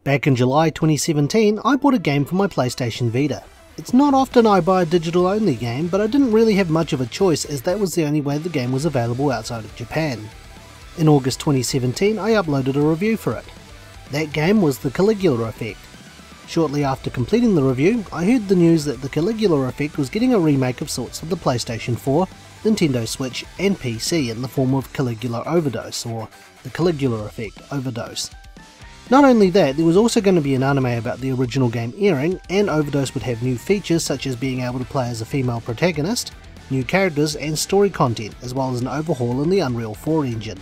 Back in July 2017, I bought a game for my PlayStation Vita. It's not often I buy a digital only game, but I didn't really have much of a choice as that was the only way the game was available outside of Japan. In August 2017, I uploaded a review for it. That game was the Caligula Effect. Shortly after completing the review, I heard the news that the Caligula Effect was getting a remake of sorts for the PlayStation 4, Nintendo Switch and PC in the form of Caligula Overdose, or the Caligula Effect Overdose. Not only that, there was also going to be an anime about the original game airing, and Overdose would have new features such as being able to play as a female protagonist, new characters and story content, as well as an overhaul in the Unreal 4 engine.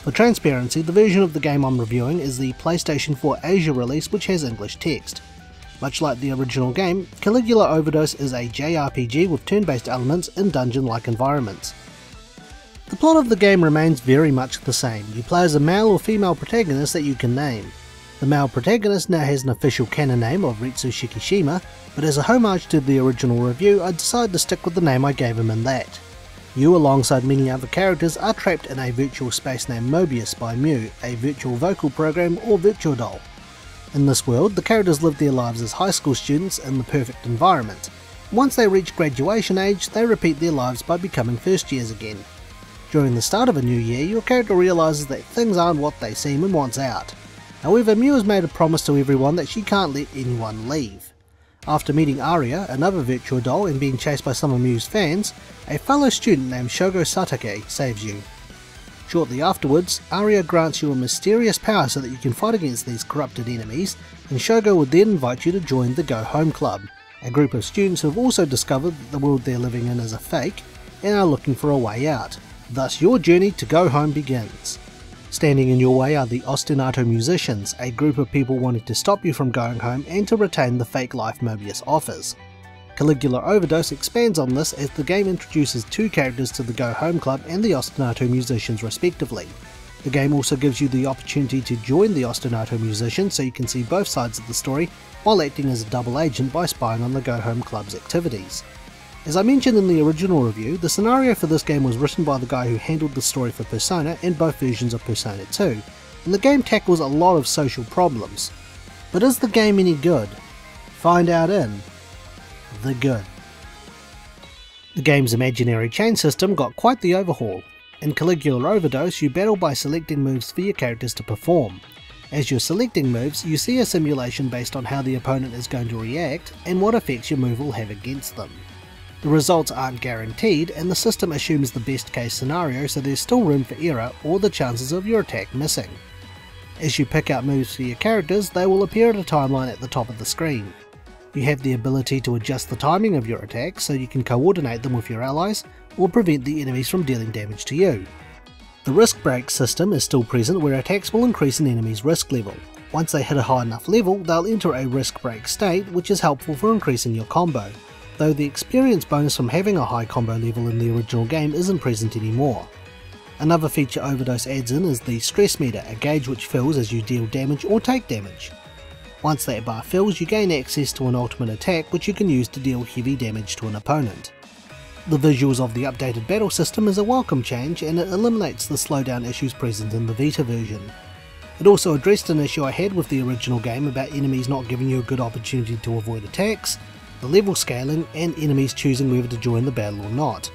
For transparency, the version of the game I'm reviewing is the PlayStation 4 Asia release, which has English text. Much like the original game, Caligula Overdose is a JRPG with turn-based elements in dungeon-like environments. The plot of the game remains very much the same. You play as a male or female protagonist that you can name. The male protagonist now has an official canon name of Ritsu Shikishima, but as a homage to the original review, I decided to stick with the name I gave him in that. You, alongside many other characters, are trapped in a virtual space named Mobius by Mew, a virtual vocal program or virtual doll. In this world, the characters live their lives as high school students in the perfect environment. Once they reach graduation age, they repeat their lives by becoming first years again. During the start of a new year, your character realises that things aren't what they seem and wants out. However, Mew has made a promise to everyone that she can't let anyone leave. After meeting Aria, another virtual doll, and being chased by some of Mew's fans, a fellow student named Shogo Satake saves you. Shortly afterwards, Aria grants you a mysterious power so that you can fight against these corrupted enemies, and Shogo would then invite you to join the Go Home Club, a group of students who have also discovered that the world they're living in is a fake, and are looking for a way out. Thus your journey to Go Home begins. Standing in your way are the Ostinato Musicians, a group of people wanting to stop you from going home and to retain the fake life Mobius offers. Caligula Overdose expands on this as the game introduces two characters to the Go Home Club and the Ostinato Musicians respectively. The game also gives you the opportunity to join the Ostinato Musicians so you can see both sides of the story while acting as a double agent by spying on the Go Home Club's activities. As I mentioned in the original review, the scenario for this game was written by the guy who handled the story for Persona and both versions of Persona 2, and the game tackles a lot of social problems. But is the game any good? Find out in The Good. The game's imaginary chain system got quite the overhaul. In Caligula Overdose, you battle by selecting moves for your characters to perform. As you're selecting moves, you see a simulation based on how the opponent is going to react and what effects your move will have against them. The results aren't guaranteed, and the system assumes the best case scenario, so there's still room for error or the chances of your attack missing. As you pick out moves for your characters, they will appear at a timeline at the top of the screen. You have the ability to adjust the timing of your attacks so you can coordinate them with your allies or prevent the enemies from dealing damage to you. The risk break system is still present, where attacks will increase an enemy's risk level. Once they hit a high enough level, they'll enter a risk break state, which is helpful for increasing your combo, though the experience bonus from having a high combo level in the original game isn't present anymore. Another feature Overdose adds in is the stress meter, a gauge which fills as you deal damage or take damage. Once that bar fills, you gain access to an ultimate attack which you can use to deal heavy damage to an opponent. The visuals of the updated battle system is a welcome change, and it eliminates the slowdown issues present in the Vita version. It also addressed an issue I had with the original game about enemies not giving you a good opportunity to avoid attacks, the level scaling, and enemies choosing whether to join the battle or not.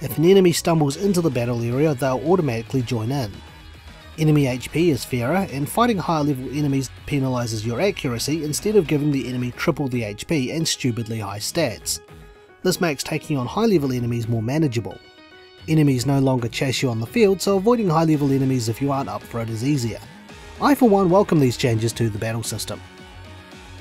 If an enemy stumbles into the battle area, they'll automatically join in. Enemy HP is fairer, and fighting higher level enemies penalises your accuracy instead of giving the enemy triple the HP and stupidly high stats. This makes taking on high level enemies more manageable. Enemies no longer chase you on the field, so avoiding high level enemies if you aren't up for it is easier. I for one welcome these changes to the battle system.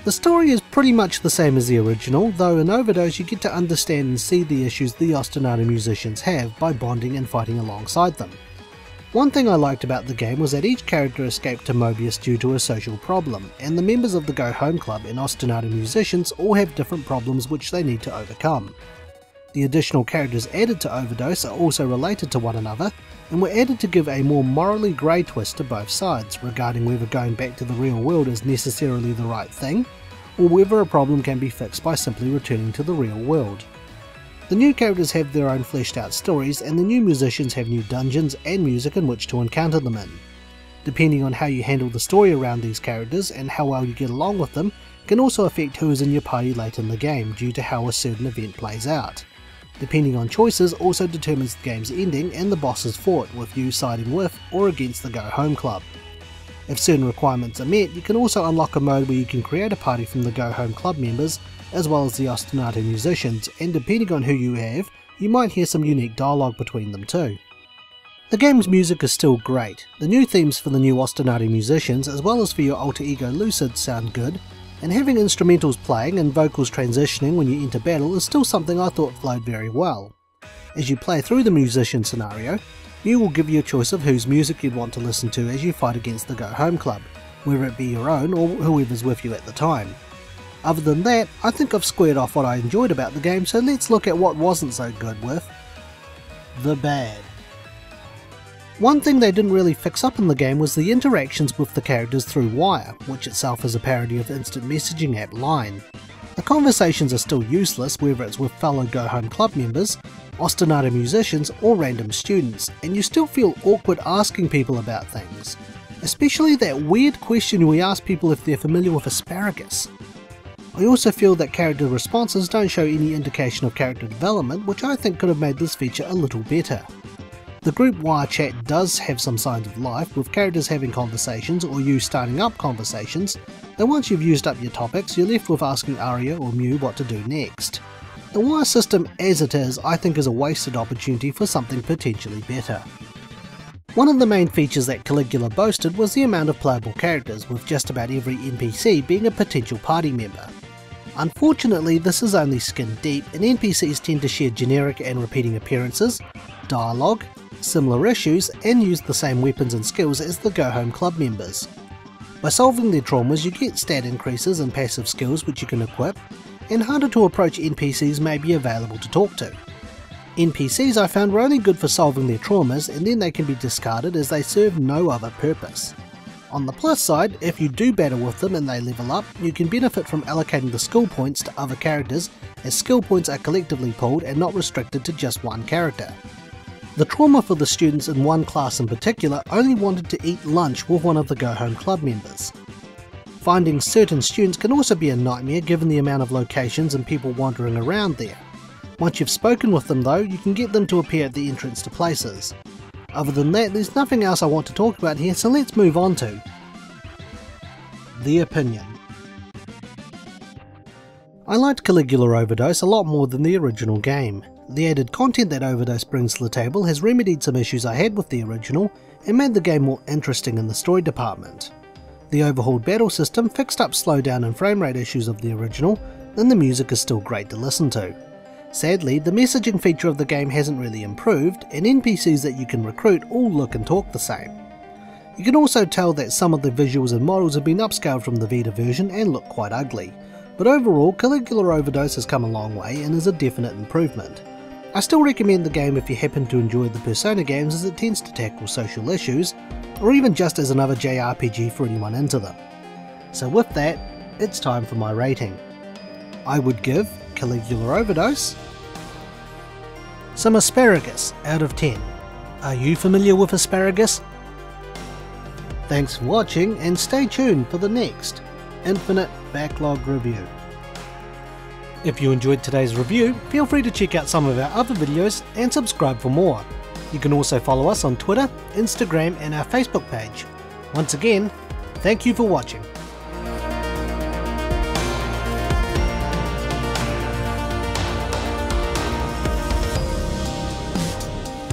The story is pretty much the same as the original, though in Overdose you get to understand and see the issues the Ostinato Musicians have by bonding and fighting alongside them. One thing I liked about the game was that each character escaped to Mobius due to a social problem, and the members of the Go Home Club and Ostinato Musicians all have different problems which they need to overcome. The additional characters added to Overdose are also related to one another, and were added to give a more morally grey twist to both sides regarding whether going back to the real world is necessarily the right thing, or whether a problem can be fixed by simply returning to the real world. The new characters have their own fleshed out stories, and the new musicians have new dungeons and music in which to encounter them in. Depending on how you handle the story around these characters and how well you get along with them can also affect who is in your party late in the game due to how a certain event plays out. Depending on choices also determines the game's ending and the boss's fort, with you siding with or against the Go Home Club. If certain requirements are met, you can also unlock a mode where you can create a party from the Go Home Club members as well as the Ostinati musicians, and depending on who you have, you might hear some unique dialogue between them too. The game's music is still great. The new themes for the new Ostinati musicians as well as for your alter ego Lucid sound good, and having instrumentals playing and vocals transitioning when you enter battle is still something I thought flowed very well. As you play through the musician scenario, you will give you a choice of whose music you'd want to listen to as you fight against the Go Home Club, whether it be your own or whoever's with you at the time. Other than that, I think I've squared off what I enjoyed about the game, so let's look at what wasn't so good with the bad. One thing they didn't really fix up in the game was the interactions with the characters through Wire, which itself is a parody of the instant messaging app Line. The conversations are still useless, whether it's with fellow Go Home Club members, Ostinati musicians or random students, and you still feel awkward asking people about things. Especially that weird question we ask people if they're familiar with asparagus. I also feel that character responses don't show any indication of character development, which I think could have made this feature a little better. The group Wire chat does have some signs of life, with characters having conversations or you starting up conversations, though once you've used up your topics you're left with asking Aria or Mew what to do next. The Wire system as it is I think is a wasted opportunity for something potentially better. One of the main features that Caligula boasted was the amount of playable characters, with just about every NPC being a potential party member. Unfortunately, this is only skin deep, and NPCs tend to share generic and repeating appearances, dialogue, similar issues, and use the same weapons and skills as the Go Home Club members. By solving their traumas you get stat increases and passive skills which you can equip, and harder to approach NPCs may be available to talk to. NPCs I found were only good for solving their traumas, and then they can be discarded as they serve no other purpose. On the plus side, if you do battle with them and they level up, you can benefit from allocating the skill points to other characters, as skill points are collectively pooled and not restricted to just one character. The trauma for the students in one class in particular only wanted to eat lunch with one of the Go Home Club members. Finding certain students can also be a nightmare given the amount of locations and people wandering around there. Once you've spoken with them though, you can get them to appear at the entrance to places. Other than that, there's nothing else I want to talk about here, so let's move on to the opinion. I liked Caligula Overdose a lot more than the original game. The added content that Overdose brings to the table has remedied some issues I had with the original and made the game more interesting in the story department. The overhauled battle system fixed up slowdown and frame rate issues of the original, and the music is still great to listen to. Sadly, the messaging feature of the game hasn't really improved, and NPCs that you can recruit all look and talk the same. You can also tell that some of the visuals and models have been upscaled from the Vita version and look quite ugly, but overall Caligula Overdose has come a long way and is a definite improvement. I still recommend the game if you happen to enjoy the Persona games, as it tends to tackle social issues, or even just as another JRPG for anyone into them. So with that, it's time for my rating. I would give Caligula Overdose some asparagus out of 10. Are you familiar with asparagus? Thanks for watching, and stay tuned for the next Infinite Backlog review. If you enjoyed today's review, feel free to check out some of our other videos and subscribe for more. You can also follow us on Twitter, Instagram and our Facebook page. Once again, thank you for watching.